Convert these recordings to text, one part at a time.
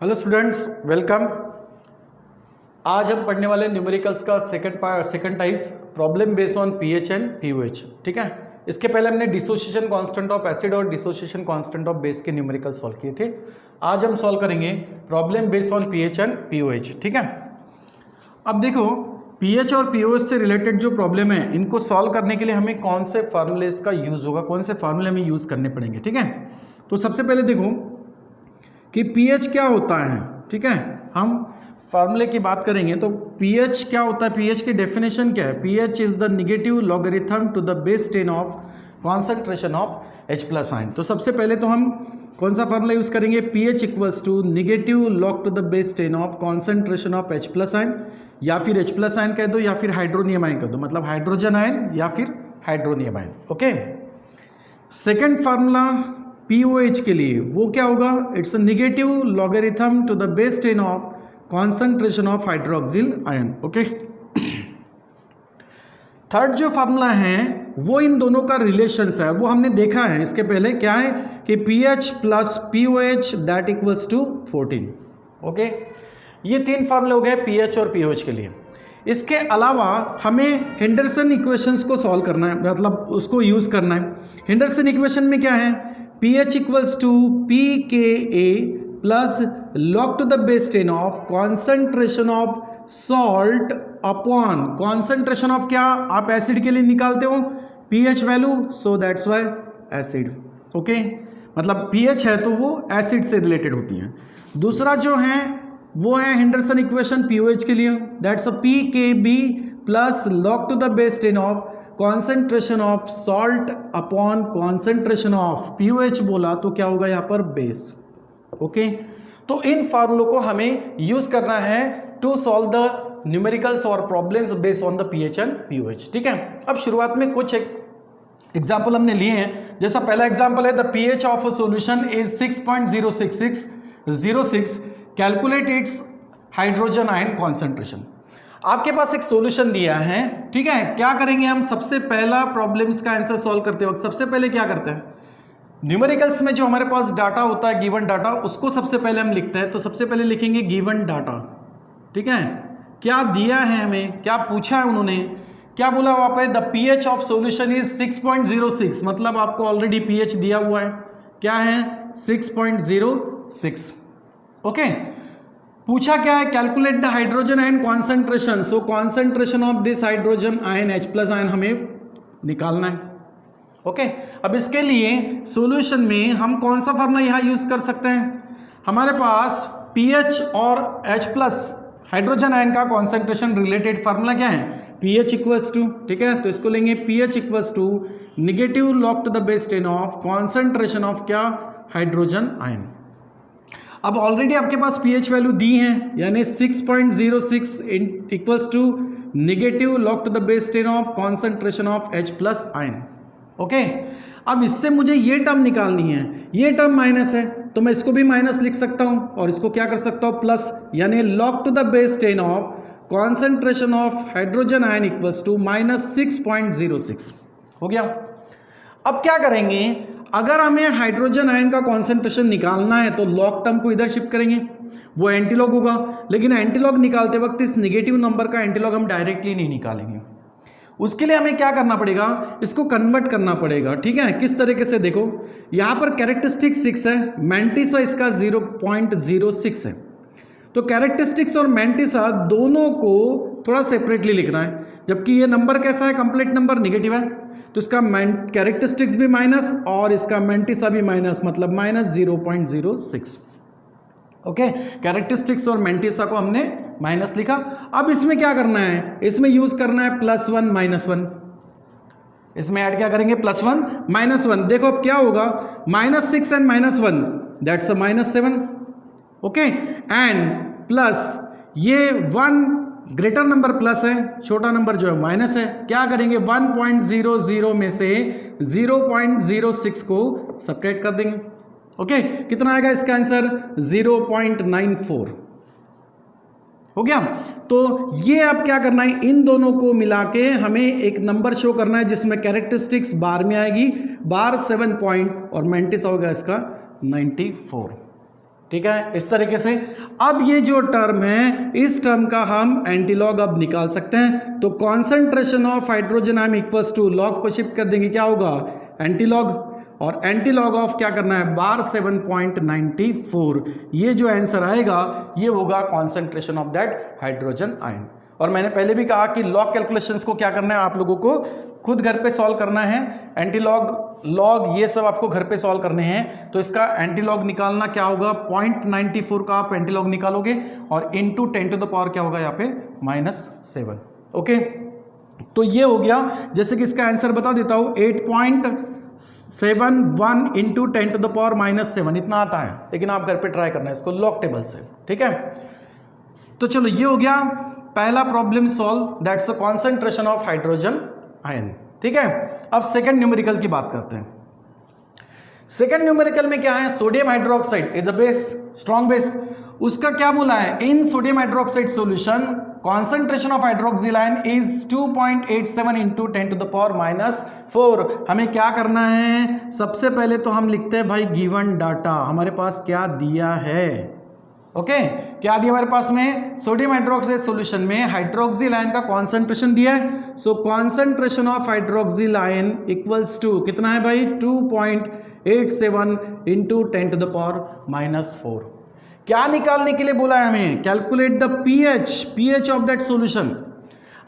Hello students, welcome. आज हम पढ़ने वाले न्यूमेरिकल्स का second type problem based on pH and pOH. ठीक है, इसके पहले हमने डिसोसिएशन कांस्टेंट ऑफ एसिड और डिसोसिएशन कांस्टेंट ऑफ बेस के न्यूमेरिकल सॉल्व किए थे। आज हम सॉल्व करेंगे problem based on pH and pOH. ठीक है, अब देखो पीएच और पीओएच से रिलेटेड जो प्रॉब्लम है इनको सॉल्व करने के लिए हमें कौन से फार्मूलेस का यूज होगा, कौन से फार्मूले हमें यूज करने पड़ेंगे। ठीक है, तो सबसे पहले देखो कि pH क्या होता है। ठीक है, हम फार्मूले की बात करेंगे तो pH क्या होता है, pH की डेफिनेशन क्या है। pH is the negative logarithm to the base 10 of concentration of H plus ion. तो सबसे पहले तो हम कौन सा फार्मूला यूज करेंगे, pH equals to negative log to the base 10 of concentration of H plus ion, या फिर H प्लस आयन कह दो या फिर हाइड्रोनियम आयन कह दो, मतलब हाइड्रोजन आयन या फिर hydronium ion. Okay, second formula POH के लिए वो क्या होगा, it's a negative logarithm to the base 10 of concentration of hydroxyl ion. Okay, third जो फार्मूला है वो इन दोनों का रिलेशंस है, वो हमने देखा है इसके पहले। क्या है कि pH plus POH that equals to 14। Okay, ये तीन फार्मूले हो गए pH और POH के लिए। इसके अलावा हमें हेंडरसन इक्वेशंस को सॉल्व करना है, मतलब उसको यूज करना है। हेंडरसन इक्वेशन में क्या है, pH equals to pKa plus log to the base 10 of concentration of salt upon concentration of क्या, आप एसिड के लिए निकालते हो pH value, so that's why acid. Okay, मतलब pH है तो वो एसिड से रिलेटेड होती है। दूसरा जो है वो है हेंडरसन इक्वेशन POH के लिए, that's a pKb plus log to the base 10 of concentration of salt upon concentration of POH बोला तो क्या होगा यहाँ पर बेस। ओके, तो इन फार्मूलों को हमें यूज करना है टू सॉल्व द न्यूमेरिकल्स और problems based on the pH and POH। ठीक है, अब शुरुआत में कुछ एग्जाम्पल हमने लिए हैं। जैसा पहला एग्जाम्पल है, the pH of a solution is 6.06606, calculate its hydrogen ion concentration. आपके पास एक सॉल्यूशन दिया है। ठीक है, क्या करेंगे हम, सबसे पहला प्रॉब्लम्स का आंसर सॉल्व करते वक्त सबसे पहले क्या करते हैं, न्यूमेरिकल्स में जो हमारे पास डाटा होता है, गिवन डाटा, उसको सबसे पहले हम लिखते हैं। तो सबसे पहले लिखेंगे गिवन डाटा। ठीक है, क्या दिया है हमें, क्या पूछा है उन्होंने, क्या बोला वहां पे, the pH of solution is 6.06, मतलब आपको ऑलरेडी pH दिया हुआ है, क्या है 6.06। ओके, पूछा क्या है, calculate the hydrogen ion concentration, so concentration of this hydrogen ion H plus ion हमें निकालना है। ओके, अब इसके लिए सॉल्यूशन में हम कौन सा फार्मूला यहाँ यूज कर सकते हैं, हमारे पास pH और H प्लस हाइड्रोजन आयन का कॉन्सेंट्रेशन रिलेटेड फार्मूला क्या है, pH इक्वल्स टू, ठीक है, तो इसको लेंगे pH equals to negative log to the base 10 of concentration of क्या, हाइड्रोजन आयन। अब ऑलरेडी आपके पास pH वैल्यू दी है, यानी 6.06 equals to negative log to the base 10 of concentration of H plus ion. Okay, अब इससे मुझे ये टर्म निकालनी है, ये टर्म माइनस है तो मैं इसको भी माइनस लिख सकता हूं और इसको क्या कर सकता हूं प्लस, यानी log to the base 10 of concentration of hydrogen ion equals to minus 6.06 हो गया। अब क्या करेंगे, अगर हमें हाइड्रोजन आयन का कॉन्सेंट्रेशन निकालना है तो लॉग टर्म को इधर शिफ्ट करेंगे, वो एंटीलॉग होगा, लेकिन एंटीलॉग निकालते वक्त इस नेगेटिव नंबर का एंटीलॉग हम डायरेक्टली नहीं निकालेंगे। उसके लिए हमें क्या करना पड़ेगा, इसको कन्वर्ट करना पड़ेगा। ठीक है, किस तरीके से, देखो यहाँ पर कैरेक्टरिस्टिक 6 है, मैंटिसा इसका 0.06 है, तो कैरेक्टरिस्टिक्स और मैंटिसा दोनों को थोड़ा सेपरेटली लिखना है, जबकि ये नंबर कैसा है, कंप्लीट नंबर नेगेटिव है, तो इसका कैरेक्टरिस्टिक्स भी माइनस और इसका मैंटिसा भी माइनस, मतलब माइनस 0.06। ओके, कैरेक्टरिस्टिक्स और मैंटिसा को हमने माइनस लिखा। अब इसमें क्या करना है, इसमें यूज करना है +1 -1, इसमें ऐड क्या करेंगे, +1 -1। देखो अब क्या होगा, -6 and -1 that's a -7। Okay, and plus ये 1 ग्रेटर नंबर प्लस है, छोटा नंबर जो है माइनस है, क्या करेंगे 1.00 में से 0.06 को सब्ट्रैक्ट कर देंगे। ओके, कितना आएगा इसका आंसर, 0.94 हो गया। तो ये अब क्या करना है, इन दोनों को मिला के हमें एक नंबर शो करना है जिसमें कैरेक्टरिस्टिक्स बार में आएगी, बार 7 पॉइंट और मैंटिस होगा इसका 94। ठीक है, इस तरीके से। अब ये जो टर्म है, इस टर्म का हम एंटीलॉग अब निकाल सकते हैं। तो concentration of hydrogen ion equals to, log को शिफ्ट कर देंगे, क्या होगा, एंटीलॉग, और एंटीलॉग ऑफ क्या करना है, बार 7.94। ये जो आंसर आएगा ये होगा concentration of that hydrogen ion. और मैंने पहले भी कहा कि लॉग कैलकुलेशंस को क्या करना है, आप लोगों को खुद घर पे सॉल्व करना है। एंटीलॉग, लॉग, ये सब आपको घर पे सॉल्व करने हैं। तो इसका एंटीलॉग निकालना क्या होगा, 0.94 का आप एंटीलॉग निकालोगे और इंटू 10 टू द पावर क्या होगा यहाँ पे, -7। ओके, तो ये हो गया। जैसे कि इसका आंसर बता देता हूं, 8.71 इंटू 10 टू द पावर -7 इतना आता है। लेकिन आप घर पे ट्राई करना है इसको लॉग टेबल से, ठीक है। तो चलो, ये हो गया पहला problem solve, that's a concentration of hydrogen ion, ठीक है। अब सेकंड न्यूमेरिकल की बात करते हैं। सेकंड न्यूमेरिकल में क्या है, sodium hydroxide is a base, strong base. उसका क्या बोला है, in sodium hydroxide solution concentration of hydroxyl ion is 2.87 into 10 to the power -4। हमें क्या करना है, सबसे पहले तो हम लिखते हैं भाई गिवन डाटा, हमारे पास क्या दिया है। ओके, क्या दिया हमारे पास में, सोडियम हाइड्रोक्साइड सॉल्यूशन में हाइड्रोक्सिल आयन का कॉन्सेंट्रेशन दिया है। So concentration of hydroxyl ion equals to कितना है भाई, 2.87 इंटू 10 टू द पावर -4। क्या निकालने के लिए बोला है हमें, calculate the pH of that solution.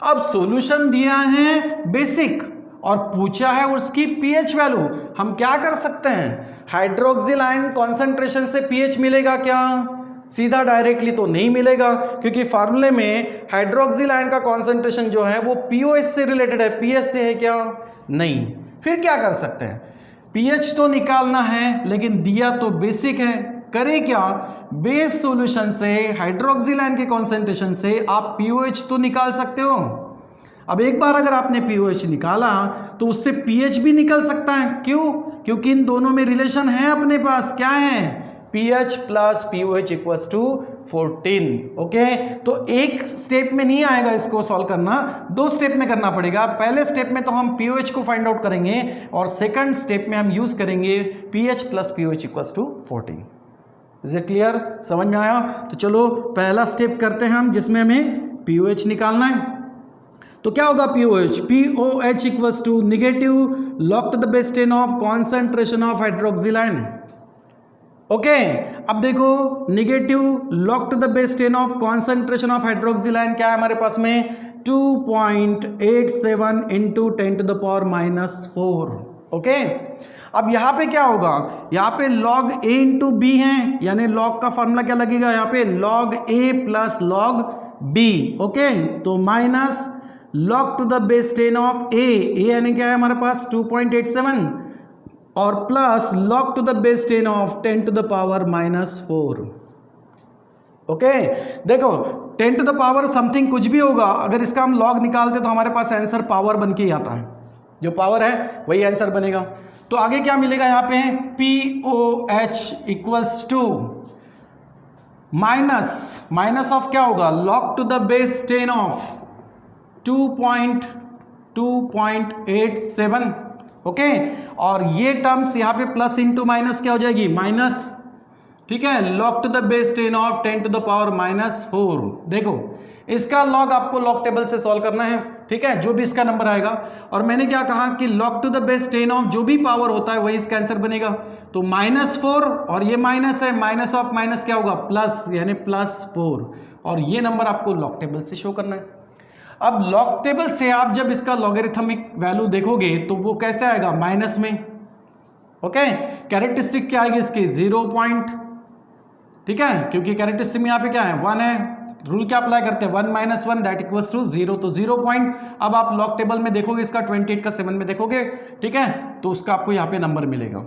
अब सॉल्यूशन दिया है बेसिक और पूछा है उसकी पीएच वैल्यू। हम क्या कर सकते हैं, हाइड्रोक्सिल आयन कॉन्सेंट्रेशन से पीएच मिलेगा क्या, सीधा डायरेक्टली तो नहीं मिलेगा, क्योंकि फार्मूले में हाइड्रोक्सिल आयन का कॉन्सेंट्रेशन जो है वो पीओएच से रिलेटेड है, पीएच से है क्या, नहीं। फिर क्या कर सकते हैं, पीएच तो निकालना है लेकिन दिया तो बेसिक है, करें क्या, बेस सॉल्यूशन से हाइड्रोक्सिल आयन के कॉन्सेंट्रेशन से आप पीओएच तो निकाल सकते हो। अब एक बार अगर आपने पीओएच निकाला तो उससे पीएच भी निकल सकता है, क्यों, क्योंकि इन दोनों में रिलेशन है अपने पास, क्या है, pH plus POH equals to 14। Okay, तो एक स्टेप में नहीं आएगा इसको सॉल्व करना, दो स्टेप में करना पड़ेगा। पहले स्टेप में तो हम पीओएच को फाइंड आउट करेंगे और सेकंड स्टेप में हम यूज करेंगे pH plus POH equals to 14। Is it clear, समझ में आया। तो चलो पहला स्टेप करते हैं हम, जिसमें हमें पीओएच निकालना है। तो क्या होगा POH equals to negative log to the base 10 of concentration of hydroxyl ion. Okay, अब देखो negative log to the base 10 of concentration of hydroxyl ion क्या है हमारे पास में, 2.87 इंटू 10 टू द पावर -4। ओके, अब यहां पे क्या होगा, यहां पे log a इंटू बी है, यानी log का फॉर्मूला क्या लगेगा यहाँ पे, log a plus log b। Okay, तो minus log to the base 10 of a यानी क्या है हमारे पास 2.87 और plus log to the base 10 of 10 to the power -4। Okay, देखो 10 टू द पावर समथिंग कुछ भी होगा, अगर इसका हम log निकालते तो हमारे पास आंसर पावर बन के ही आता है, जो पावर है वही आंसर बनेगा। तो आगे क्या मिलेगा यहाँ पे, POH equals to minus of क्या होगा, log to the base 10 of 2.87। Okay, और ये टर्म्स यहाँ पे प्लस इंटू माइनस क्या हो जाएगी, माइनस, ठीक है, log to the base 10 of 10 to the power -4। देखो इसका log आपको log टेबल से सॉल्व करना है, ठीक है, जो भी इसका नंबर आएगा। और मैंने क्या कहा कि log to the base 10 of जो भी पावर होता है वही इसका आंसर बनेगा। तो -4 और ये माइनस है, माइनस ऑफ माइनस क्या होगा, प्लस, यानी +4, और ये नंबर आपको log टेबल से शो करना है। अब log टेबल से आप जब इसका लॉगरिथमिक वैल्यू देखोगे तो वो कैसे आएगा, माइनस में। ओके, कैरेक्टरिस्टिक क्या आएगी इसकी, 0 पॉइंट, ठीक है, क्योंकि कैरेक्टरिस्टिक में यहाँ पे क्या है, 1 है, रूल क्या अप्लाई करते हैं, 1 - 1 दैट इक्वल्स टू 0, तो 0 पॉइंट। अब आप log टेबल में देखोगे इसका 28 का 7 में देखोगे, ठीक है, तो उसका आपको यहाँ पे नंबर मिलेगा।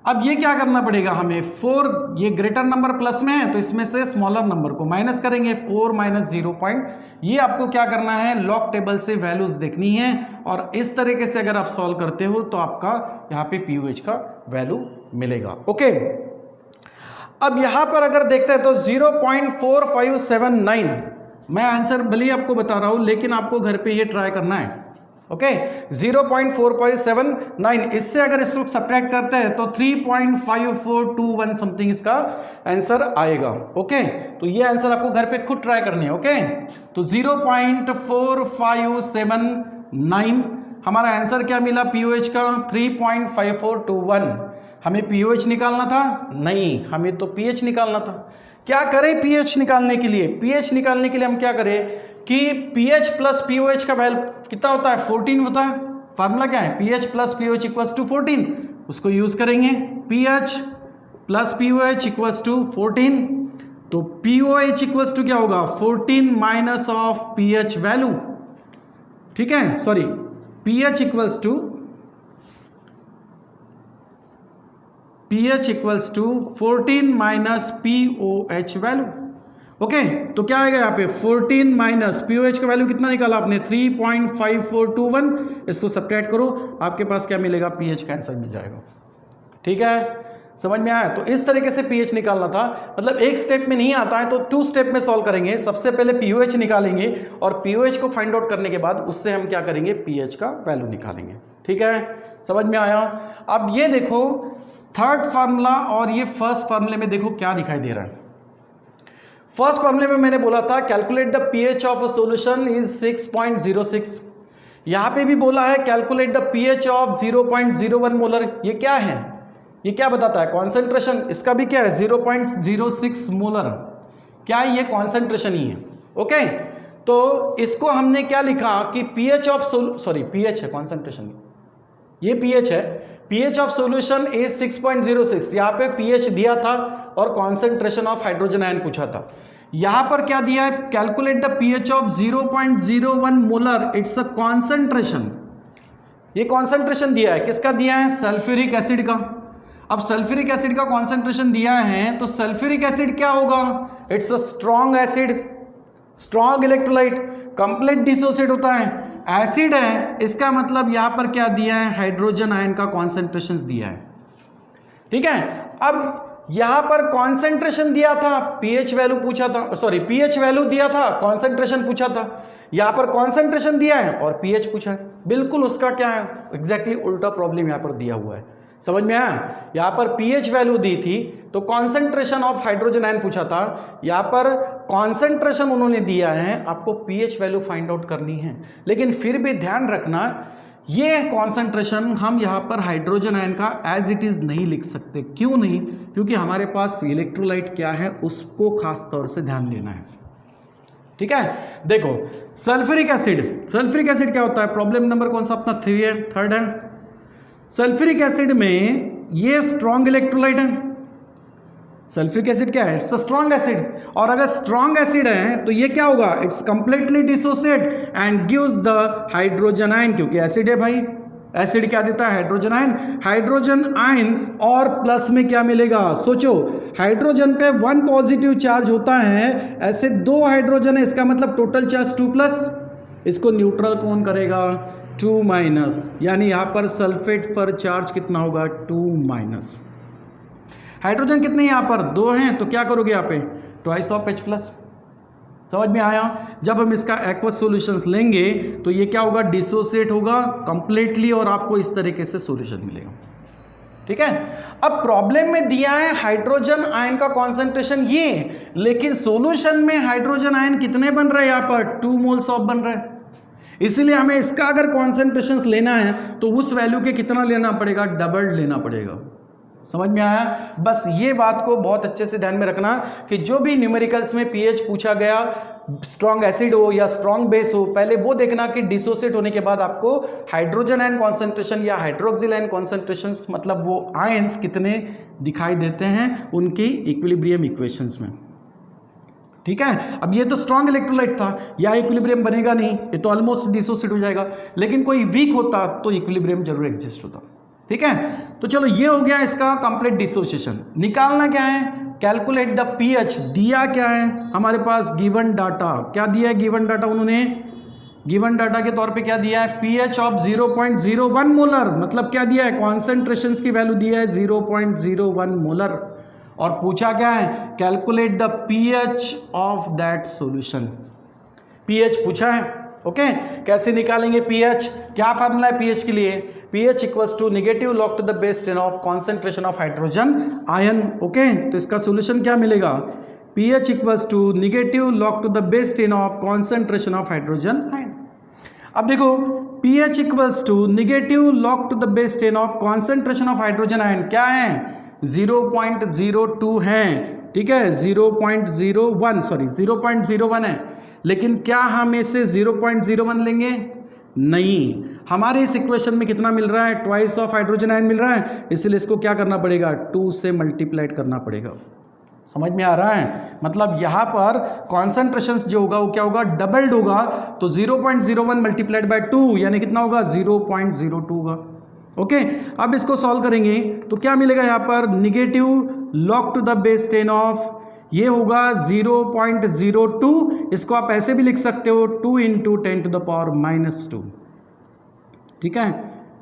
अब ये क्या करना पड़ेगा हमें, 4, ये ग्रेटर नंबर प्लस में है तो इसमें से स्मॉलर नंबर को माइनस करेंगे, 4 - 0 पॉइंट। ये आपको क्या करना है, log टेबल से वैल्यूज देखनी है, और इस तरीके से अगर आप सॉल्व करते हो तो आपका यहाँ पे पीओएच का वैल्यू मिलेगा। ओके, अब यहां पर अगर देखते हैं तो 0.4579, मैं आंसर भले ही आपको बता रहा हूं लेकिन आपको घर पे ये ट्राई करना है। ओके 0.479, इससे अगर इसको सब्ट्रैक्ट करते हैं तो 3.5421 समथिंग इसका आंसर आएगा। ओके तो ये आंसर आपको घर पे खुद ट्राई करनी है। ओके तो 0.4579 हमारा आंसर क्या मिला पीओएच का 3.5421। हमें पीओएच निकालना था नहीं, हमें तो पीएच निकालना था। क्या करें पीएच निकालने के लिए? पीएच निकालने के लिए हम क्या करें कि पीएच प्लस पीओएच का वैल्यू कितना होता है 14 होता है। फार्मूला क्या है pH plus POH equals to 14, उसको यूज करेंगे। PH plus POH equals to 14, तो पीओएच इक्वल्स टू क्या होगा 14 माइनस ऑफ पीएच वैल्यू। ठीक है sorry pH equals to 14 minus POH value. Okay तो क्या आएगा यहाँ पे 14 माइनस पीओएच का वैल्यू कितना निकाला आपने 3.5421, इसको सब्ट्रैक्ट करो आपके पास क्या मिलेगा पीएच का आंसर मिल जाएगा। ठीक है समझ में आया? तो इस तरीके से पीएच निकालना था, मतलब एक स्टेप में नहीं आता है तो 2 स्टेप में सॉल्व करेंगे। सबसे पहले पीओएच निकालेंगे और पीओएच को फाइंड आउट करने के बाद उससे हम क्या करेंगे पीएच का वैल्यू निकालेंगे। ठीक है समझ में आया? अब ये देखो थर्ड फार्मूला और ये फर्स्ट फार्मूले में देखो क्या दिखाई दे रहा है। फर्स्ट फार्मूले में मैंने बोला था calculate the pH of a solution is 6.06, यहां पे भी बोला है calculate the pH of 0.01 molar. ये क्या है? ये क्या बताता है कॉन्सेंट्रेशन, इसका भी क्या है 0.06 मोलर। क्या ये कॉन्सेंट्रेशन ही है। ओके तो इसको हमने क्या लिखा कि पीएच ऑफ पीएच है कॉन्सेंट्रेशन, ये पीएच है। पीएच ऑफ सॉल्यूशन इज 6.06, यहां पे पीएच दिया था और कॉन्सेंट्रेशन ऑफ हाइड्रोजन आयन पूछा था। यहां पर क्या दिया है calculate the pH of 0.01 molar, it's a concentration. ये कॉन्सेंट्रेशन दिया है, किसका दिया है सल्फ्यूरिक एसिड का। अब सल्फ्यूरिक एसिड का कॉन्सेंट्रेशन दिया है तो सल्फ्यूरिक एसिड क्या होगा it's a strong acid, strong electrolyte, complete dissociate होता है, एसिड है, इसका मतलब यहां पर क्या दिया है हाइड्रोजन आयन का कॉन्सेंट्रेशन दिया है। ठीक है अब यहां पर कॉन्सेंट्रेशन दिया था, पीएच वैल्यू पूछा था, पीएच वैल्यू दिया था, कॉन्सेंट्रेशन पूछा था। यहां पर कॉन्सेंट्रेशन दिया है और पीएच पूछा है, बिल्कुल उसका क्या है एग्जैक्टली उल्टा प्रॉब्लम यहां पर दिया हुआ है। समझ में आया? यहां पर पीएच वैल्यू दी थी तो कॉन्सेंट्रेशन ऑफ हाइड्रोजन आयन पूछा था, यहां पर कॉन्सेंट्रेशन उन्होंने दिया है, आपको पीएच वैल्यू फाइंड आउट करनी है। लेकिन फिर भी ध्यान रखना ये कॉन्सेंट्रेशन हम यहां पर हाइड्रोजन आयन का एज इट इज नहीं लिख सकते। क्यों नहीं? क्योंकि हमारे पास इलेक्ट्रोलाइट क्या है उसको खास तौर से ध्यान देना है। ठीक है देखो सल्फ्यूरिक एसिड क्या होता है, प्रॉब्लम नंबर कौन सा अपना 3 है, थर्ड है। सल्फ्यूरिक एसिड में ये स्ट्रॉन्ग इलेक्ट्रोलाइट है। सल्फ्यूरिक एसिड क्या है इट्स अ स्ट्रॉन्ग एसिड, और अगर स्ट्रॉन्ग एसिड है तो ये क्या होगा it's completely dissociate and gives the hydrogen ion, क्योंकि एसिड है भाई, एसिड क्या देता है हाइड्रोजन आयन। हाइड्रोजन आयन और प्लस में क्या मिलेगा सोचो, हाइड्रोजन पे 1 पॉजिटिव चार्ज होता है, ऐसे 2 हाइड्रोजन है, इसका मतलब टोटल चार्ज 2+, इसको न्यूट्रल कौन करेगा 2-, यानी यहां पर सल्फेट पर चार्ज कितना होगा 2-। हाइड्रोजन कितने यहां पर 2 हैं तो क्या करोगे यहां पे 2 ऑफ H+। समझ में आया? जब हम इसका एक्वस सॉल्यूशंस लेंगे तो ये क्या होगा डिसोसिएट होगा कंप्लीटली और आपको इस तरीके से सॉल्यूशन मिलेगा। ठीक है अब प्रॉब्लम में दिया है हाइड्रोजन आयन का कॉन्सेंट्रेशन ये, लेकिन सॉल्यूशन में हाइड्रोजन आयन कितने बन रहे हैं यहां पर 2 मोल्स ऑफ बन रहे हैं, इसलिए हमें इसका अगर कॉन्सेंट्रेशन लेना है तो उस वैल्यू के कितना लेना पड़ेगा डबल लेना पड़ेगा। समझ में आया? बस ये बात को बहुत अच्छे से ध्यान में रखना कि जो भी न्यूमेरिकल्स में पीएच पूछा गया, स्ट्रॉन्ग एसिड हो या स्ट्रॉन्ग बेस हो, पहले वो देखना कि डिसोसिएट होने के बाद आपको हाइड्रोजन आयन कॉन्सेंट्रेशन या हाइड्रोक्सिल आयन कॉन्सेंट्रेशन, मतलब वो आयंस कितने दिखाई देते हैं उनकी इक्विलिब्रियम इक्वेशंस में। ठीक है अब ये तो स्ट्रॉन्ग इलेक्ट्रोलाइट था, या इक्विलिब्रियम बनेगा नहीं, ये तो ऑलमोस्ट डिसोसिएट हो जाएगा, लेकिन कोई वीक होता तो इक्विलिब्रियम जरूर एग्जिस्ट होता। ठीक है तो चलो ये हो गया इसका कंप्लीट डिसोसिएशन। निकालना क्या है कैलकुलेट द पीएच, दिया क्या है हमारे पास गिवन डाटा, क्या दिया है गिवन डाटा, उन्होंने गिवन डाटा के तौर पे क्या दिया है पीएच ऑफ 0.01 मोलर, मतलब क्या दिया है कॉन्सेंट्रेशंस की वैल्यू दिया है 0.01 मोलर, और पूछा क्या है calculate the pH of that solution. PH पूछा है ओके कैसे निकालेंगे pH? क्या फार्मूला है pH के लिए? pH equals to negative log to the base 10 of concentration of hydrogen ion. Okay तो इसका सोल्यूशन क्या मिलेगा? pH equals to negative log to the base 10 of concentration of hydrogen ion. अब देखो pH equals to negative log to the base 10 of concentration of hydrogen ion क्या है? 0.02 है, ठीक है, 0.01 है। लेकिन क्या हम इसे 0.01 लेंगे? नहीं, हमारे इस इक्वेशन में कितना मिल रहा है? ट्वाइस ऑफ हाइड्रोजन आयन मिल रहा है, इसलिए इसको क्या करना पड़ेगा? 2 से मल्टीप्लाइड करना पड़ेगा। समझ में आ रहा है? मतलब यहाँ पर कॉन्सेंट्रेशन जो होगा वो क्या होगा? डबल्ड होगा। तो 0.01 मल्टीप्लाइड बाय 2 यानी कितना होगा? 0.02 होगा। ओके अब इसको सॉल्व करेंगे तो क्या मिलेगा यहाँ पर? Negative log to the base 10 of ये होगा 0.02। इसको आप ऐसे भी लिख सकते हो 2 इंटू 10 टू द पावर -2, ठीक है,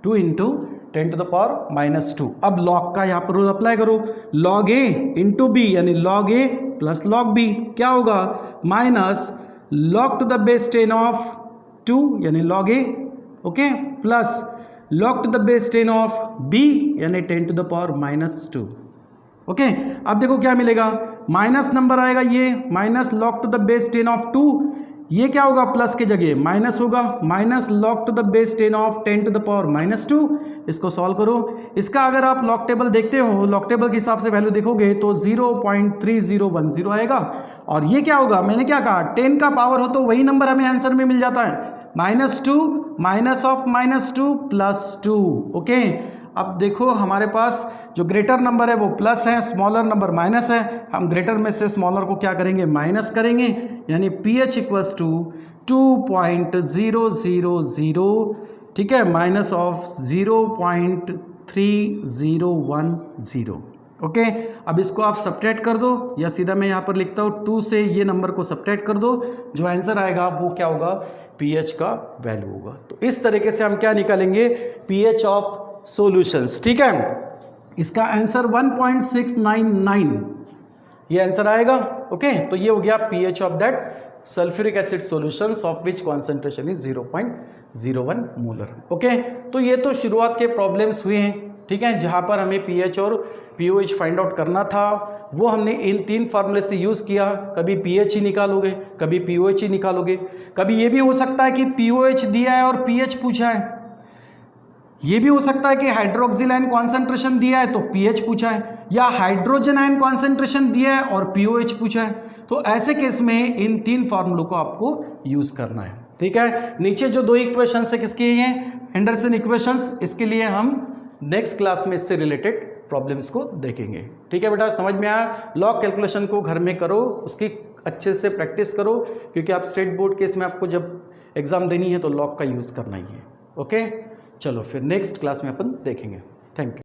2 इंटू 10 टू द पावर -2। अब लॉग का यहाँ पर रूल अप्लाई करो, लॉग ए इंटू बी यानी log A plus log B क्या होगा? Minus log to the base 10 of 2 यानी log A, okay, plus log to the base 10 of B यानी 10 टू द पावर -2। ओके अब देखो क्या मिलेगा? माइनस नंबर आएगा ये, minus log to the base 10 of 2, ये क्या होगा? प्लस के जगह माइनस होगा, minus log to the base 10 of 10 to the power -2। इसको सॉल्व करो। इसका अगर आप लॉग टेबल देखते हो, लॉग टेबल के हिसाब से वैल्यू देखोगे तो 0.3010 आएगा। और ये क्या होगा? मैंने क्या कहा? 10 का पावर हो तो वही नंबर हमें आंसर में मिल जाता है, -2 माइनस ऑफ -2 +2। ओके अब देखो हमारे पास जो ग्रेटर नंबर है वो प्लस है, स्मॉलर नंबर माइनस है। हम ग्रेटर में से स्मॉलर को क्या करेंगे? माइनस करेंगे, यानी pH इक्वल्स टू 2.000, ठीक है, माइनस ऑफ 0.3010। ओके अब इसको आप सब्ट्रैक्ट कर दो, या सीधा मैं यहाँ पर लिखता हूँ 2 से ये नंबर को सब्ट्रैक्ट कर दो, जो आंसर आएगा वो क्या होगा? pH का वैल्यू होगा। तो इस तरीके से हम क्या निकालेंगे? pH ऑफ सॉल्यूशंस, ठीक है। इसका आंसर 1.699 ये आंसर आएगा। ओके तो ये हो गया pH of that sulphuric acid solutions of which concentration is 0.01 molar. Okay तो ये तो शुरुआत के प्रॉब्लम्स हुए हैं, ठीक है, जहाँ पर हमें pH और pOH फाइंड आउट करना था। वो हमने इन 3 फार्मूले से यूज़ किया। कभी pH ही निकालोगे, कभी pOH ही निकालोगे, कभी ये भी हो सकता है कि pOH दिया है और pH पूछा है। ये भी हो सकता है कि हाइड्रोक्सिल आयन कॉन्सेंट्रेशन दिया है तो pH पूछा है, या हाइड्रोजन आयन कॉन्सेंट्रेशन दिया है और pOH पूछा है। तो ऐसे केस में इन 3 फार्मूलों को आपको यूज करना है, ठीक है। नीचे जो 2 इक्वेशंस है किसके हैं? Henderson equations. इसके लिए हम नेक्स्ट क्लास में इससे रिलेटेड प्रॉब्लम्स को देखेंगे, ठीक है बेटा। समझ में आया? लॉग कैलकुलेशन को घर में करो, उसकी अच्छे से प्रैक्टिस करो, क्योंकि आप स्टेट बोर्ड केस में आपको जब एग्जाम देनी है तो लॉग का यूज करना ही है। ओके चलो फिर नेक्स्ट क्लास में अपन देखेंगे। Thank you.